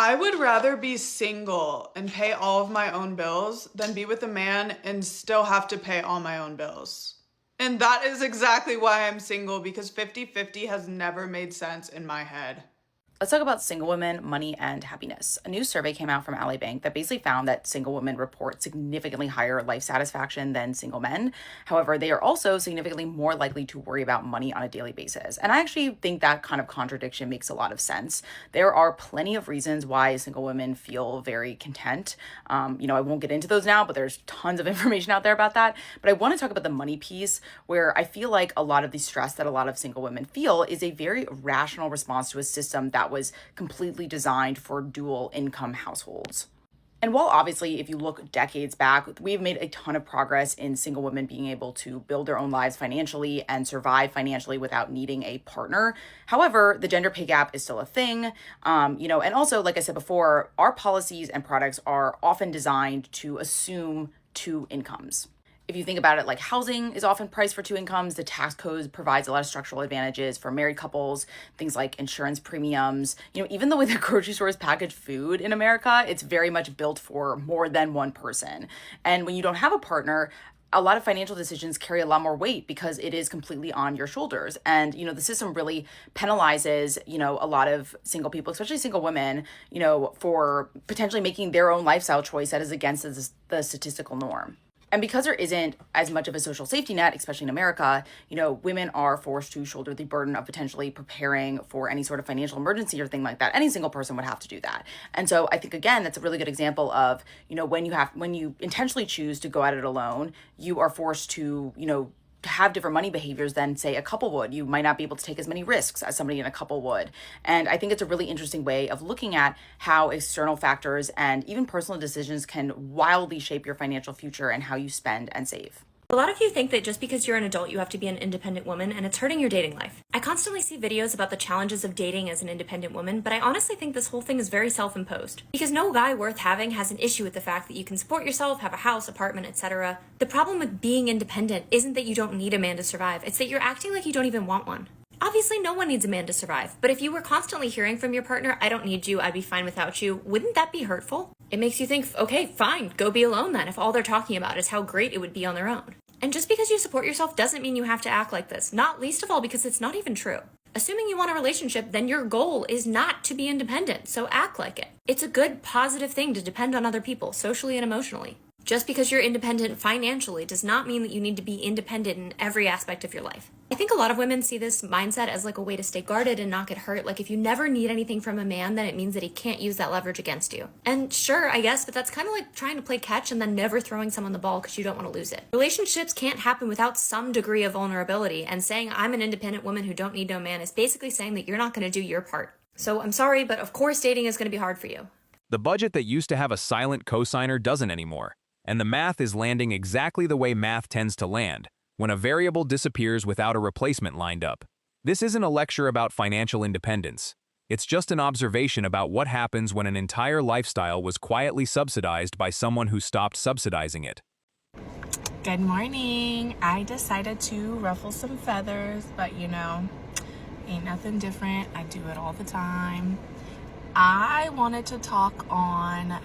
I would rather be single and pay all of my own bills than be with a man and still have to pay all my own bills. And that is exactly why I'm single, because 50-50 has never made sense in my head. Let's talk about single women, money, and happiness. A new survey came out from Ally Bank that basically found that single women report significantly higher life satisfaction than single men. However, they are also significantly more likely to worry about money on a daily basis. And I actually think that kind of contradiction makes a lot of sense. There are plenty of reasons why single women feel very content. I won't get into those now, but there's tons of information out there about that. But I want to talk about the money piece, where I feel like a lot of the stress that a lot of single women feel is a very rational response to a system that was completely designed for dual income households. And while obviously, if you look decades back, we've made a ton of progress in single women being able to build their own lives financially and survive financially without needing a partner. However, the gender pay gap is still a thing. And also, like I said before, our policies and products are often designed to assume two incomes. If you think about it, like housing is often priced for two incomes. The tax code provides a lot of structural advantages for married couples, things like insurance premiums. Even the way the grocery stores package food in America, it's very much built for more than one person. And when you don't have a partner, a lot of financial decisions carry a lot more weight because it is completely on your shoulders. And, the system really penalizes, a lot of single people, especially single women, for potentially making their own lifestyle choice that is against the statistical norm. And because there isn't as much of a social safety net, especially in America, women are forced to shoulder the burden of potentially preparing for any sort of financial emergency or thing like that. Any single person would have to do that. And so I think, again, that's a really good example of, when you intentionally choose to go at it alone, you are forced to, have different money behaviors than, say, a couple would. You might not be able to take as many risks as somebody in a couple would. And I think it's a really interesting way of looking at how external factors and even personal decisions can wildly shape your financial future and how you spend and save. A lot of you think that just because you're an adult, you have to be an independent woman, and it's hurting your dating life. I constantly see videos about the challenges of dating as an independent woman, but I honestly think this whole thing is very self-imposed. Because no guy worth having has an issue with the fact that you can support yourself, have a house, apartment, etc. The problem with being independent isn't that you don't need a man to survive, it's that you're acting like you don't even want one. Obviously, no one needs a man to survive, but if you were constantly hearing from your partner, I don't need you, I'd be fine without you, wouldn't that be hurtful? It makes you think, okay, fine, go be alone then, if all they're talking about is how great it would be on their own. And just because you support yourself doesn't mean you have to act like this, not least of all because it's not even true. Assuming you want a relationship, then your goal is not to be independent, so act like it. It's a good, positive thing to depend on other people, socially and emotionally. Just because you're independent financially does not mean that you need to be independent in every aspect of your life. I think a lot of women see this mindset as like a way to stay guarded and not get hurt. Like if you never need anything from a man, then it means that he can't use that leverage against you. And sure, I guess, but that's kind of like trying to play catch and then never throwing someone the ball because you don't want to lose it. Relationships can't happen without some degree of vulnerability, and saying I'm an independent woman who don't need no man is basically saying that you're not going to do your part. So I'm sorry, but of course dating is going to be hard for you. The budget that used to have a silent cosigner doesn't anymore, and the math is landing exactly the way math tends to land, when a variable disappears without a replacement lined up. This isn't a lecture about financial independence. It's just an observation about what happens when an entire lifestyle was quietly subsidized by someone who stopped subsidizing it. Good morning. I decided to ruffle some feathers, but ain't nothing different. I do it all the time. I wanted to talk on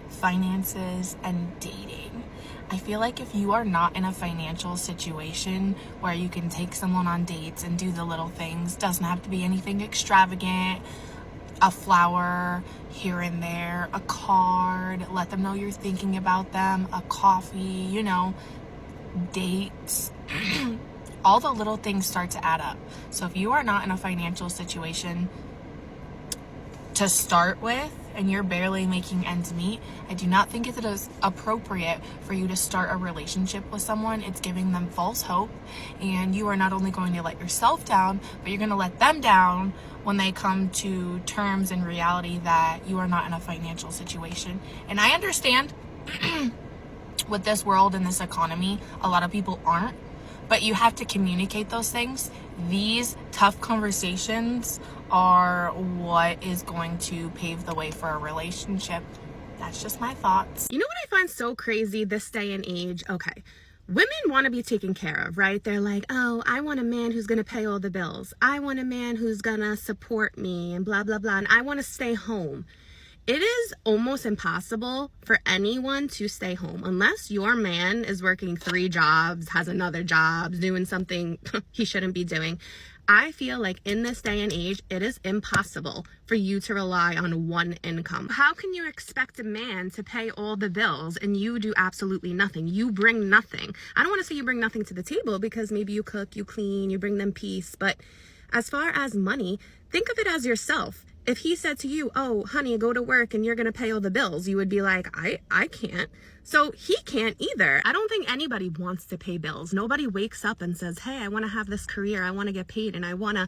finances and dating. I feel like if you are not in a financial situation where you can take someone on dates and do the little things, doesn't have to be anything extravagant, a flower here and there, a card, let them know you're thinking about them, a coffee, dates. All the little things start to add up. So if you are not in a financial situation to start with, and you're barely making ends meet, I do not think it is appropriate for you to start a relationship with someone. It's giving them false hope, and you are not only going to let yourself down, but you're going to let them down when they come to terms in reality that you are not in a financial situation. And I understand with this world and this economy, a lot of people aren't, but you have to communicate those things. These tough conversations are what is going to pave the way for a relationship. That's just my thoughts. You know what I find so crazy this day and age? Okay, women want to be taken care of, right? They're like, oh, I want a man who's going to pay all the bills. I want a man who's going to support me and blah, blah, blah. And I want to stay home. It is almost impossible for anyone to stay home unless your man is working 3 jobs, has another job, doing something he shouldn't be doing. I feel like in this day and age, it is impossible for you to rely on one income. How can you expect a man to pay all the bills and you do absolutely nothing? You bring nothing. I don't want to say you bring nothing to the table, because maybe you cook, you clean, you bring them peace. But as far as money, think of it as yourself. If he said to you, oh, honey, go to work and you're going to pay all the bills, you would be like, I can't. So he can't either. I don't think anybody wants to pay bills. Nobody wakes up and says, hey, I want to have this career. I want to get paid and I want to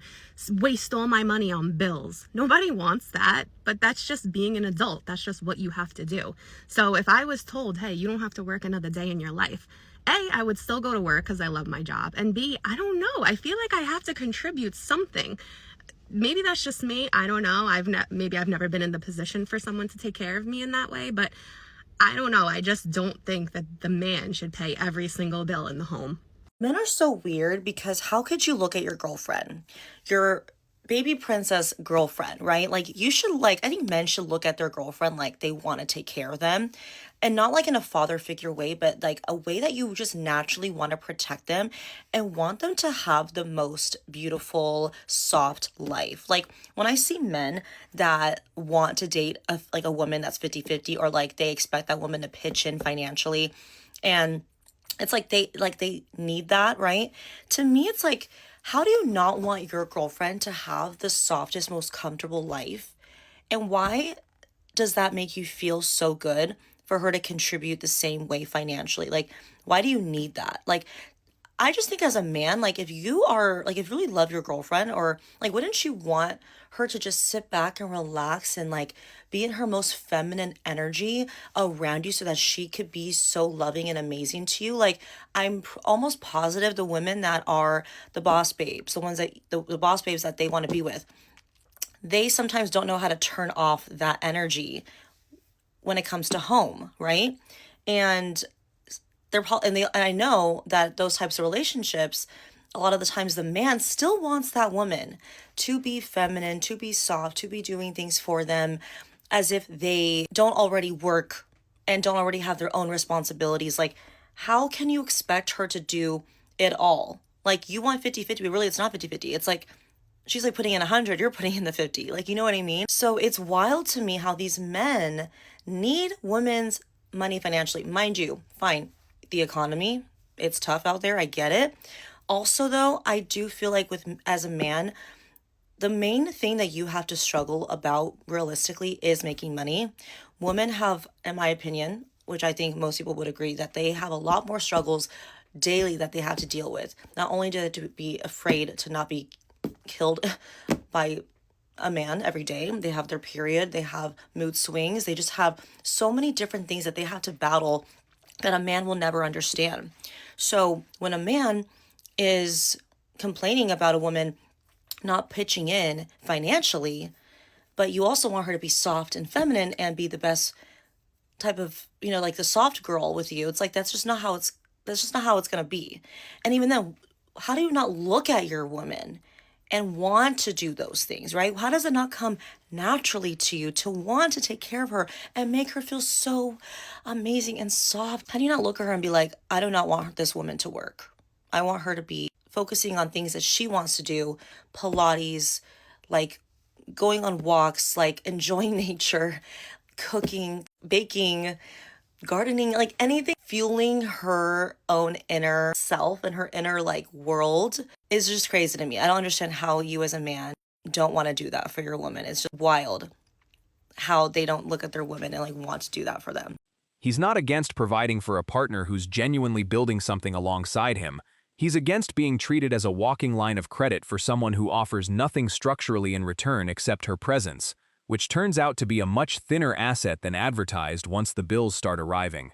waste all my money on bills. Nobody wants that, but that's just being an adult. That's just what you have to do. So if I was told, hey, you don't have to work another day in your life, A, I would still go to work because I love my job. And B, I don't know. I feel like I have to contribute something. Maybe that's just me. I don't know. Maybe I've never been in the position for someone to take care of me in that way, but I don't know. I just don't think that the man should pay every single bill in the home. Men are so weird because how could you look at your girlfriend, your baby princess girlfriend, right? Like you should I think men should look at their girlfriend like they want to take care of them, and not like in a father figure way, but like a way that you just naturally want to protect them and want them to have the most beautiful, soft life. Like when I see men that want to date a woman that's 50-50, or like they expect that woman to pitch in financially, and it's like they need that, right? To me, it's like, how do you not want your girlfriend to have the softest, most comfortable life? And why does that make you feel so good for her to contribute the same way financially? Like, why do you need that? Like, I just think as a man, like if you really love your girlfriend, or like, wouldn't you want her to just sit back and relax and like be in her most feminine energy around you so that she could be so loving and amazing to you? Like, I'm almost positive the women that are the boss babes, the ones that the boss babes that they want to be with, they sometimes don't know how to turn off that energy when it comes to home, right? And and I know that those types of relationships, a lot of the times the man still wants that woman to be feminine, to be soft, to be doing things for them as if they don't already work and don't already have their own responsibilities. Like, how can you expect her to do it all? Like, you want 50-50, but really it's not 50-50. It's like, she's like putting in 100, you're putting in the 50. Like, you know what I mean? So it's wild to me how these men need women's money financially. Mind you, fine, the economy, it's tough out there, I get it. Also though, I do feel like as a man, the main thing that you have to struggle about realistically is making money. Women have, in my opinion, which I think most people would agree, that they have a lot more struggles daily that they have to deal with. Not only do they have to be afraid to not be killed by a man every day, they have their period, they have mood swings, they just have so many different things that they have to battle that a man will never understand. So when a man is complaining about a woman not pitching in financially, but you also want her to be soft and feminine and be the best type of, like the soft girl with you, it's like that's just not how it's going to be. And even then, how do you not look at your woman and want to do those things, right? How does it not come naturally to you to want to take care of her and make her feel so amazing and soft? How do you not look at her and be like, I do not want this woman to work. I want her to be focusing on things that she wants to do, Pilates, like going on walks, like enjoying nature, cooking, baking, gardening, like anything fueling her own inner self and her inner world is just crazy to me. I don't understand how you as a man don't want to do that for your woman. It's just wild how they don't look at their women and want to do that for them. He's not against providing for a partner who's genuinely building something alongside him. He's against being treated as a walking line of credit for someone who offers nothing structurally in return except her presence, which turns out to be a much thinner asset than advertised once the bills start arriving.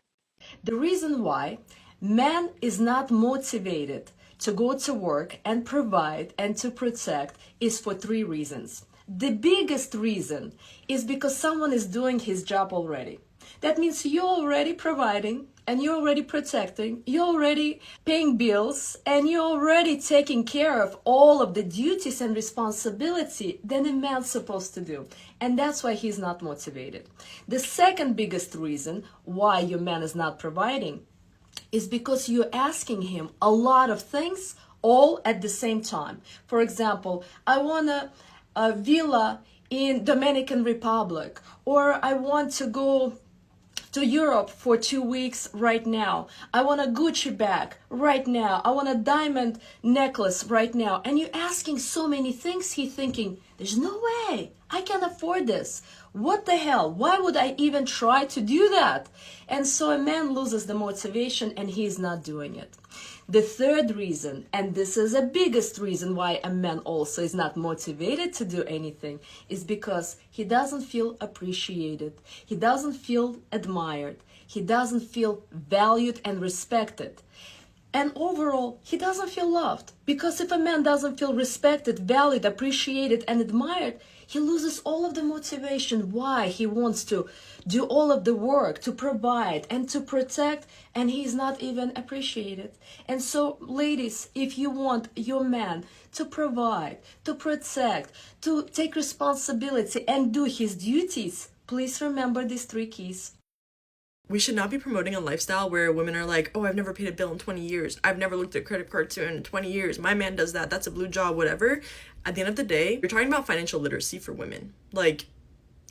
The reason why man is not motivated to go to work and provide and to protect is for 3 reasons. The biggest reason is because someone is doing his job already. That means you're already providing, and you're already protecting, you're already paying bills, and you're already taking care of all of the duties and responsibility that a man's supposed to do. And that's why he's not motivated. The second biggest reason why your man is not providing is because you're asking him a lot of things all at the same time. For example, I want a villa in Dominican Republic, or I want to go to Europe for 2 weeks right now. I want a Gucci bag right now. I want a diamond necklace right now. And you're asking so many things, he's thinking, there's no way I can afford this. What the hell? Why would I even try to do that? And so a man loses the motivation and he's not doing it. The third reason, and this is the biggest reason why a man also is not motivated to do anything, is because he doesn't feel appreciated. He doesn't feel admired. He doesn't feel valued and respected. And overall, he doesn't feel loved. Because if a man doesn't feel respected, valued, appreciated, and admired, he loses all of the motivation why he wants to do all of the work to provide and to protect, and he's not even appreciated. And so, ladies, if you want your man to provide, to protect, to take responsibility and do his duties, please remember these 3 keys. We should not be promoting a lifestyle where women are like, oh, I've never paid a bill in 20 years. I've never looked at credit cards in 20 years. My man does that. That's a blue job, whatever. At the end of the day, you're talking about financial literacy for women. Like,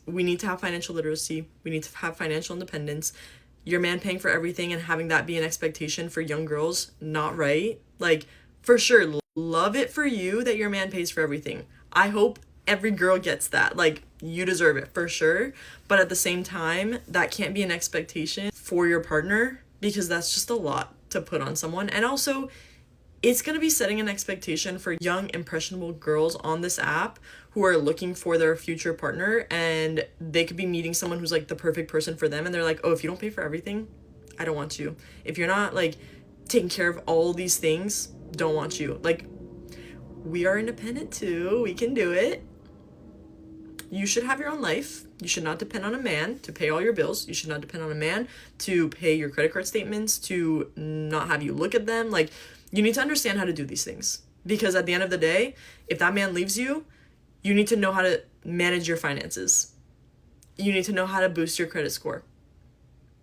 we need to have financial literacy. We need to have financial independence. Your man paying for everything and having that be an expectation for young girls, not right. Like, for sure, love it for you that your man pays for everything. I hope every girl gets that. Like, you deserve it for sure. But at the same time, that can't be an expectation for your partner, because that's just a lot to put on someone. And also, it's going to be setting an expectation for young, impressionable girls on this app who are looking for their future partner, and they could be meeting someone who's like the perfect person for them, and they're like, oh, if you don't pay for everything, I don't want you. If you're not like taking care of all these things, don't want you. Like, we are independent too. We can do it. You should have your own life. You should not depend on a man to pay all your bills. You should not depend on a man to pay your credit card statements, to not have you look at them. Like, you need to understand how to do these things. Because at the end of the day, if that man leaves you, you need to know how to manage your finances. You need to know how to boost your credit score.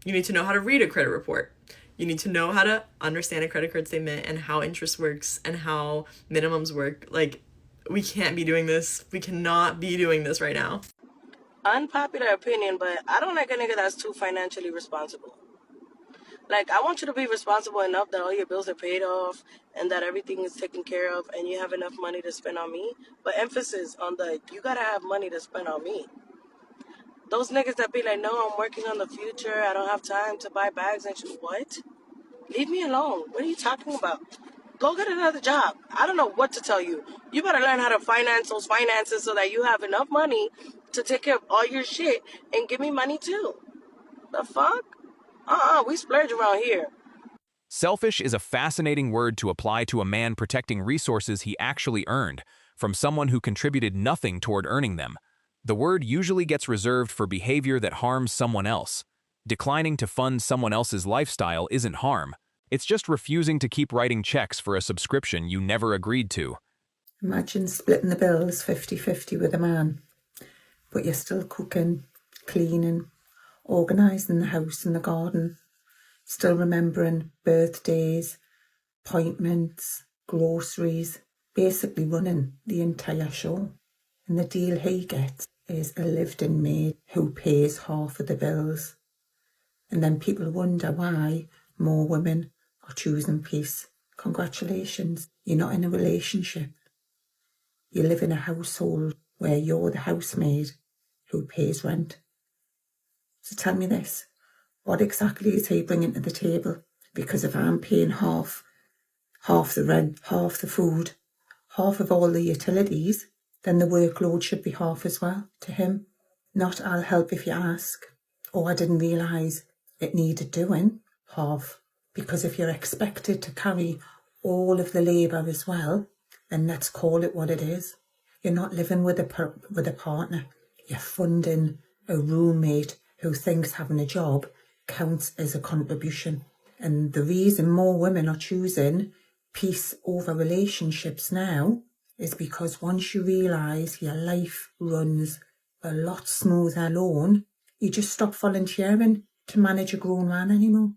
You need to know how to read a credit report. You need to know how to understand a credit card statement and how interest works and how minimums work. Like, we can't be doing this. We cannot be doing this right now. Unpopular opinion, but I don't like a nigga that's too financially responsible. Like, I want you to be responsible enough that all your bills are paid off and that everything is taken care of and you have enough money to spend on me. But emphasis on the, you gotta have money to spend on me. Those niggas that be like, no, I'm working on the future. I don't have time to buy bags and shit. What? Leave me alone. What are you talking about? Go get another job. I don't know what to tell you. You better learn how to finance those finances so that you have enough money to take care of all your shit and give me money too. The fuck? We splurge around here. Selfish is a fascinating word to apply to a man protecting resources he actually earned from someone who contributed nothing toward earning them. The word usually gets reserved for behavior that harms someone else. Declining to fund someone else's lifestyle isn't harm. It's just refusing to keep writing checks for a subscription you never agreed to. Imagine splitting the bills 50-50 with a man, but you're still cooking, cleaning, organising the house and the garden, still remembering birthdays, appointments, groceries, basically running the entire show. And the deal he gets is a lived-in maid who pays half of the bills. And then people wonder why more women are choosing peace. Congratulations, you're not in a relationship. You live in a household where you're the housemaid who pays rent. So tell me this, what exactly is he bringing to the table? Because if I'm paying half the rent, half the food, half of all the utilities, then the workload should be half as well to him. Not I'll help if you ask, or I didn't realise it needed doing, half. Because if you're expected to carry all of the labour as well, then let's call it what it is. You're not living with a partner. You're funding a roommate who thinks having a job counts as a contribution. And the reason more women are choosing peace over relationships now is because once you realise your life runs a lot smoother alone, you just stop volunteering to manage a grown man anymore.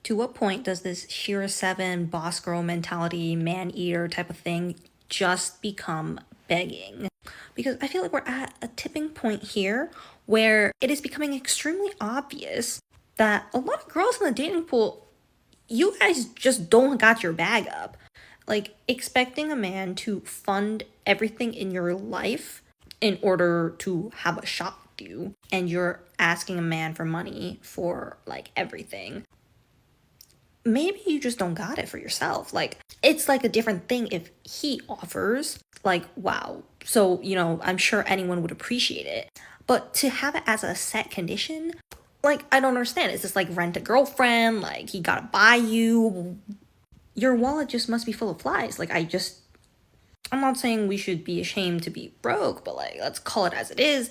To what point does this Shira 7 boss girl mentality, man eater type of thing just become begging? Because I feel like we're at a tipping point here where it is becoming extremely obvious that a lot of girls in the dating pool, you guys just don't got your bag up. Like, expecting a man to fund everything in your life in order to have a shot with you, and you're asking a man for money for, like, everything. Maybe you just don't got it for yourself. Like, it's like a different thing if he offers, like, wow. So, you know, I'm sure anyone would appreciate it. But to have it as a set condition, like, I don't understand. Is this like rent a girlfriend? Like, he gotta buy you? Your wallet just must be full of flies. Like, I'm not saying we should be ashamed to be broke, but like, let's call it as it is.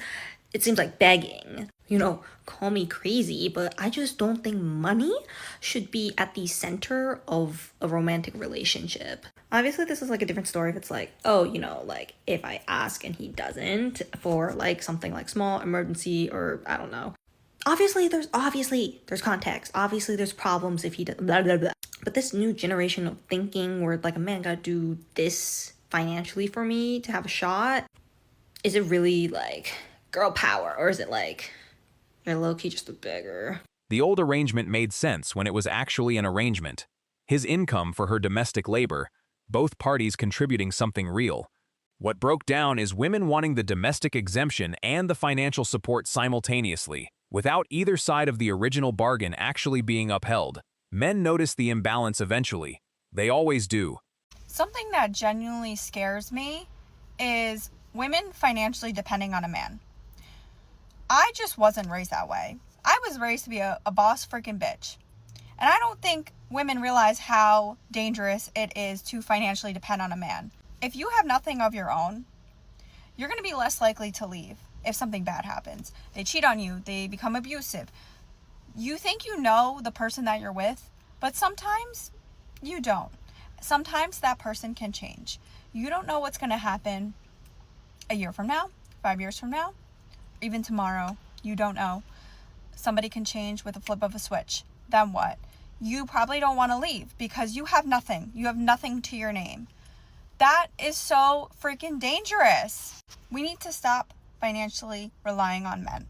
It seems like begging. You know, call me crazy, but I just don't think money should be at the center of a romantic relationship. Obviously, this is like a different story if it's like, oh, you know, like if I ask and he doesn't for like something like small emergency or I don't know. Obviously there's context. Obviously there's problems if he does blah blah blah. But this new generation of thinking where like a man gotta do this financially for me to have a shot, is it really like girl power, or is it like you're low-key just a beggar? The old arrangement made sense when it was actually an arrangement. His income for her domestic labor, both parties contributing something real. What broke down is women wanting the domestic exemption and the financial support simultaneously, without either side of the original bargain actually being upheld. Men notice the imbalance eventually. They always do. Something that genuinely scares me is women financially depending on a man. I just wasn't raised that way. I was raised to be a boss freaking bitch. And I don't think women realize how dangerous it is to financially depend on a man. If you have nothing of your own, you're going to be less likely to leave if something bad happens. They cheat on you, they become abusive. You think you know the person that you're with, but sometimes you don't. Sometimes that person can change. You don't know what's going to happen a year from now, 5 years from now, even tomorrow. You don't know. Somebody can change with a flip of a switch. Then what? You probably don't want to leave because you have nothing. You have nothing to your name. That is so freaking dangerous. We need to stop financially relying on men.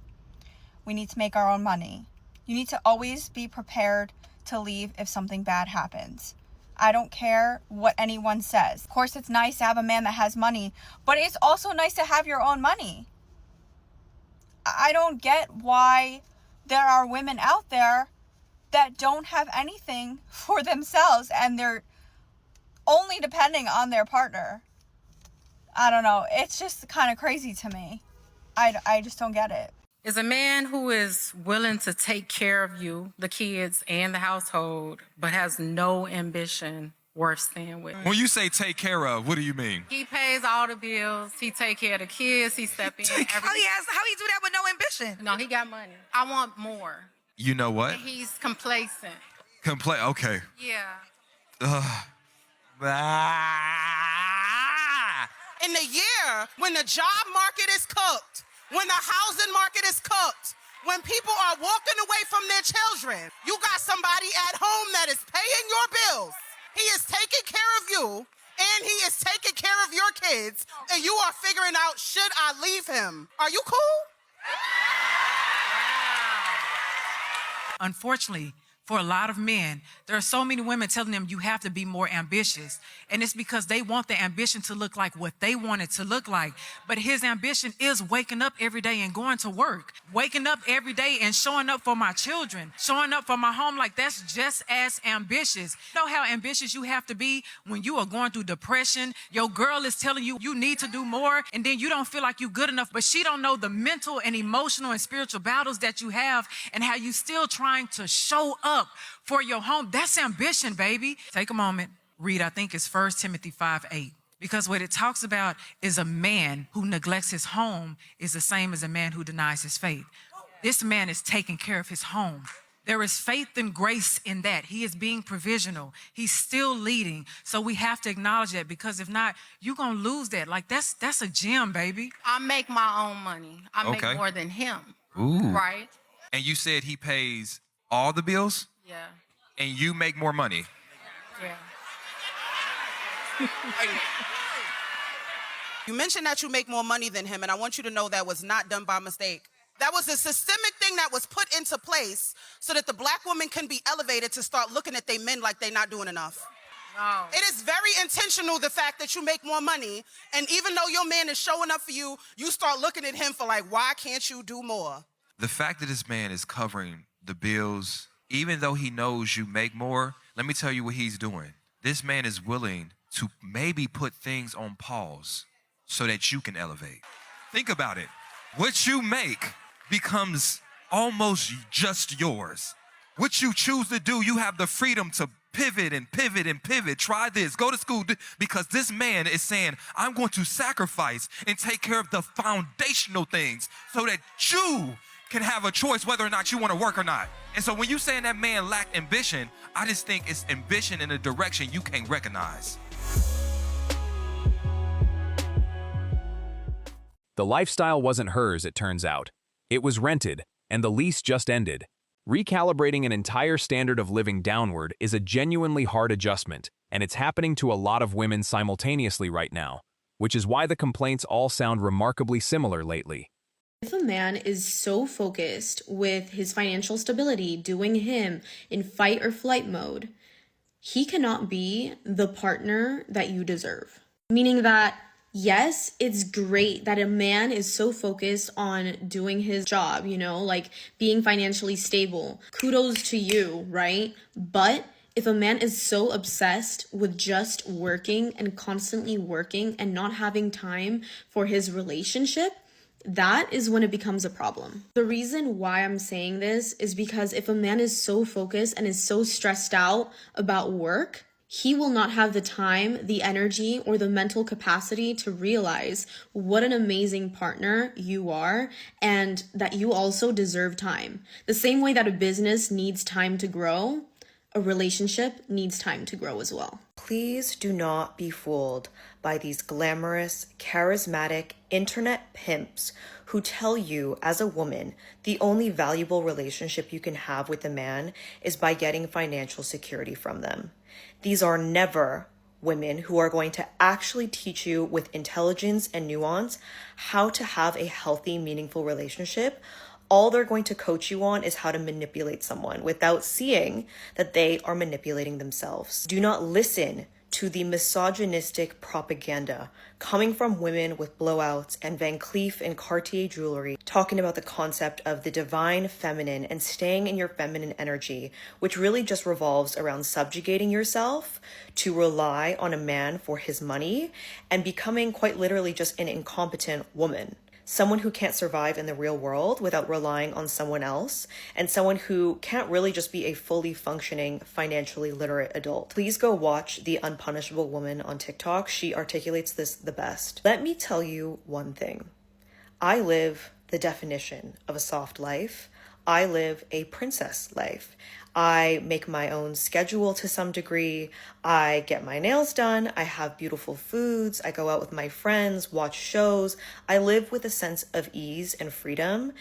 We need to make our own money. You need to always be prepared to leave if something bad happens. I don't care what anyone says. Of course, it's nice to have a man that has money, but it's also nice to have your own money. I don't get why there are women out there that don't have anything for themselves and they're only depending on their partner. I don't know. It's just kind of crazy to me. I just don't get it. Is a man who is willing to take care of you, the kids, and the household, but has no ambition worth staying with. When you say take care of, what do you mean? He pays all the bills. He take care of the kids. He step in. How he do that with no ambition? No, he got money. I want more. You know what? And he's complacent. Okay. Yeah. In the year when the job market is cooked, when the housing market is cooked, when people are walking away from their children, you got somebody at home that is paying your bills. He is taking care of you, and he is taking care of your kids, and you are figuring out, should I leave him? Are you cool? Unfortunately, for a lot of men, there are so many women telling them you have to be more ambitious. And it's because they want the ambition to look like what they want it to look like. But his ambition is waking up every day and going to work. Waking up every day and showing up for my children. Showing up for my home. Like, that's just as ambitious. You know how ambitious you have to be when you are going through depression? Your girl is telling you you need to do more, and then you don't feel like you're good enough. But she don't know the mental and emotional and spiritual battles that you have and how you still trying to show up for your home. That's ambition, baby. Take a moment, read, I think it's 1 Timothy 5:8. Because what it talks about is a man who neglects his home is the same as a man who denies his faith. This man is taking care of his home. There is faith and grace in that. He is being provisional. He's still leading. So we have to acknowledge that, because if not, you're going to lose that. Like, that's a gem, baby. I make my own money. I make Okay. more than him. Ooh. Right? And you said he pays all the bills? Yeah. And you make more money? Yeah. You mentioned that you make more money than him, and I want you to know that was not done by mistake. That was a systemic thing that was put into place so that the black woman can be elevated to start looking at they men like they're not doing enough. No. It is very intentional, the fact that you make more money, and even though your man is showing up for you, you start looking at him for like, why can't you do more? The fact that this man is covering the bills, even though he knows you make more, let me tell you what he's doing. This man is willing to maybe put things on pause so that you can elevate. Think about it. What you make becomes almost just yours. What you choose to do, you have the freedom to pivot and pivot and pivot. Try this, go to school, because this man is saying, I'm going to sacrifice and take care of the foundational things so that you can have a choice whether or not you want to work or not. And so when you saying that man lacked ambition, I just think it's ambition in a direction you can't recognize. The lifestyle wasn't hers, it turns out. It was rented, and the lease just ended. Recalibrating an entire standard of living downward is a genuinely hard adjustment, and it's happening to a lot of women simultaneously right now, which is why the complaints all sound remarkably similar lately. If a man is so focused with his financial stability, doing him in fight or flight mode, he cannot be the partner that you deserve. Meaning that, yes, it's great that a man is so focused on doing his job, like being financially stable. Kudos to you, right? But if a man is so obsessed with just working and constantly working and not having time for his relationship, that is when it becomes a problem. The reason why I'm saying this is because if a man is so focused and is so stressed out about work, he will not have the time, the energy, or the mental capacity to realize what an amazing partner you are and that you also deserve time. The same way that a business needs time to grow, a relationship needs time to grow as well. Please do not be fooled by these glamorous, charismatic internet pimps who tell you as a woman the only valuable relationship you can have with a man is by getting financial security from them. These are never women who are going to actually teach you with intelligence and nuance how to have a healthy, meaningful relationship. All they're going to coach you on is how to manipulate someone without seeing that they are manipulating themselves. Do not listen to the misogynistic propaganda coming from women with blowouts and Van Cleef and Cartier jewelry, talking about the concept of the divine feminine and staying in your feminine energy, which really just revolves around subjugating yourself to rely on a man for his money and becoming quite literally just an incompetent woman. Someone who can't survive in the real world without relying on someone else, and someone who can't really just be a fully functioning, financially literate adult. Please go watch The Unpunishable Woman on TikTok. She articulates this the best. Let me tell you one thing. I live the definition of a soft life. I live a princess life. I make my own schedule to some degree. I get my nails done. I have beautiful foods. I go out with my friends, watch shows. I live with a sense of ease and freedom.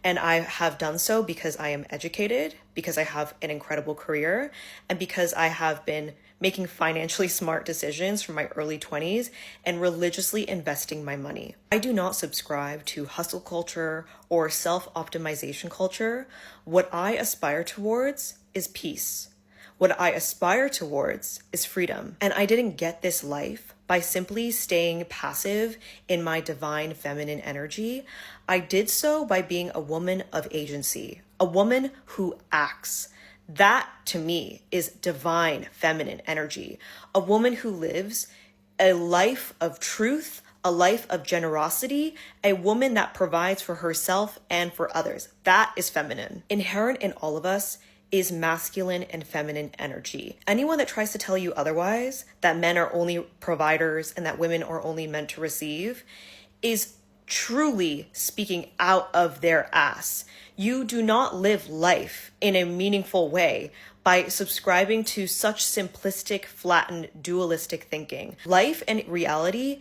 And I have done so because I am educated, because I have an incredible career, and because I have been making financially smart decisions from my early 20s and religiously investing my money. I do not subscribe to hustle culture or self-optimization culture. What I aspire towards is peace. What I aspire towards is freedom. And I didn't get this life by simply staying passive in my divine feminine energy. I did so by being a woman of agency, a woman who acts. That, to me, is divine feminine energy. A woman who lives a life of truth, a life of generosity, a woman that provides for herself and for others. That is feminine. Inherent in all of us is masculine and feminine energy. Anyone that tries to tell you otherwise, that men are only providers and that women are only meant to receive, is truly speaking out of their ass. You do not live life in a meaningful way by subscribing to such simplistic, flattened, dualistic thinking. Life and reality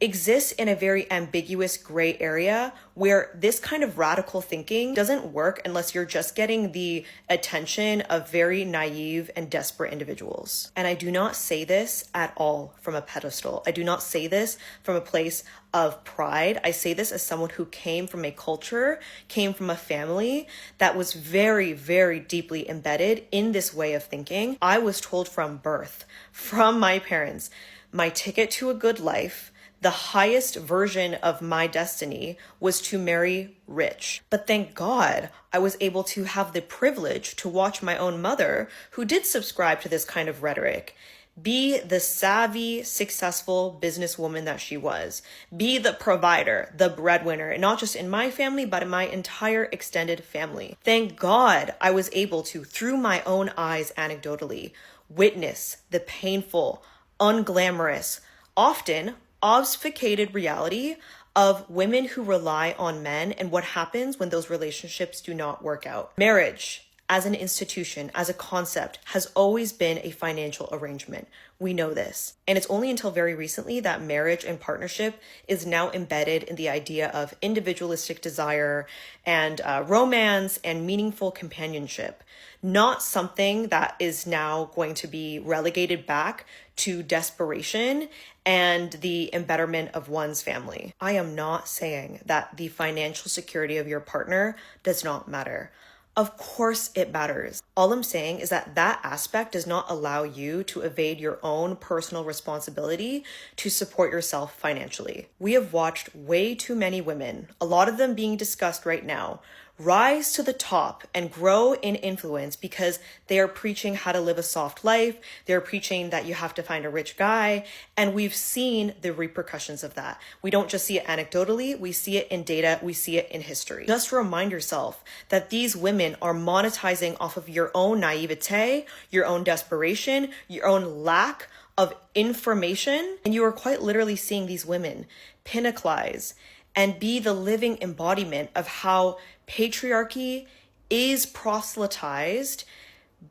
exists in a very ambiguous gray area where this kind of radical thinking doesn't work unless you're just getting the attention of very naive and desperate individuals. And I do not say this at all from a pedestal. I do not say this from a place of pride. I say this as someone who came from a culture, came from a family that was very, very deeply embedded in this way of thinking. I was told from birth, from my parents, my ticket to a good life, the highest version of my destiny was to marry rich. But thank God I was able to have the privilege to watch my own mother, who did subscribe to this kind of rhetoric, be the savvy, successful businesswoman that she was, be the provider, the breadwinner, and not just in my family, but in my entire extended family. Thank God I was able to, through my own eyes anecdotally, witness the painful, unglamorous, often obfuscated reality of women who rely on men and what happens when those relationships do not work out. Marriage, as an institution, as a concept, has always been a financial arrangement. We know this. And it's only until very recently that marriage and partnership is now embedded in the idea of individualistic desire and romance and meaningful companionship, not something that is now going to be relegated back to desperation and the embetterment of one's family. I am not saying that the financial security of your partner does not matter. Of course it matters. All I'm saying is that that aspect does not allow you to evade your own personal responsibility to support yourself financially. We have watched way too many women, a lot of them being discussed right now, rise to the top and grow in influence because they are preaching how to live a soft life. They're preaching that you have to find a rich guy. And we've seen the repercussions of that. We don't just see it anecdotally. We see it in data. We see it in history. Just remind yourself that these women are monetizing off of your own naivete, your own desperation, your own lack of information. And you are quite literally seeing these women pinnacleize and be the living embodiment of how patriarchy is proselytized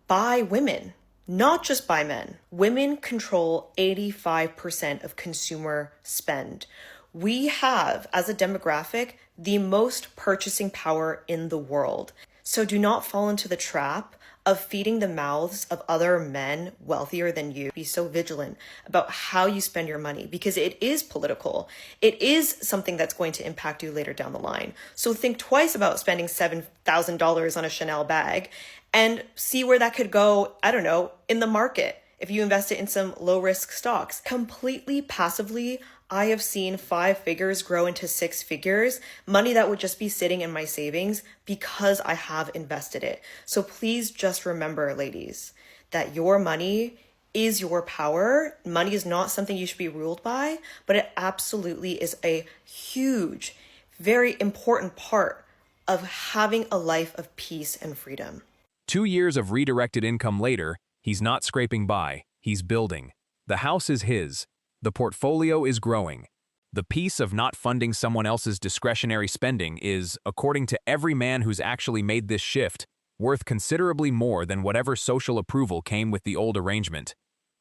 by women, not just by men. Women control 85% of consumer spend. We have, as a demographic, the most purchasing power in the world. So do not fall into the trap of feeding the mouths of other men wealthier than you. Be so vigilant about how you spend your money because it is political. It is something that's going to impact you later down the line. So think twice about spending $7,000 on a Chanel bag and see where that could go, I don't know, in the market. If you invest it in some low risk stocks, completely passively, I have seen 5 figures grow into 6 figures, money that would just be sitting in my savings because I have invested it. So please just remember, ladies, that your money is your power. Money is not something you should be ruled by, but it absolutely is a huge, very important part of having a life of peace and freedom. 2 years of redirected income later, he's not scraping by, he's building. The house is his. The portfolio is growing. The peace of not funding someone else's discretionary spending is, according to every man who's actually made this shift, worth considerably more than whatever social approval came with the old arrangement.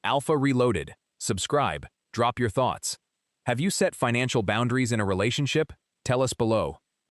Alpha Reloaded. Subscribe. Drop your thoughts. Have you set financial boundaries in a relationship? Tell us below.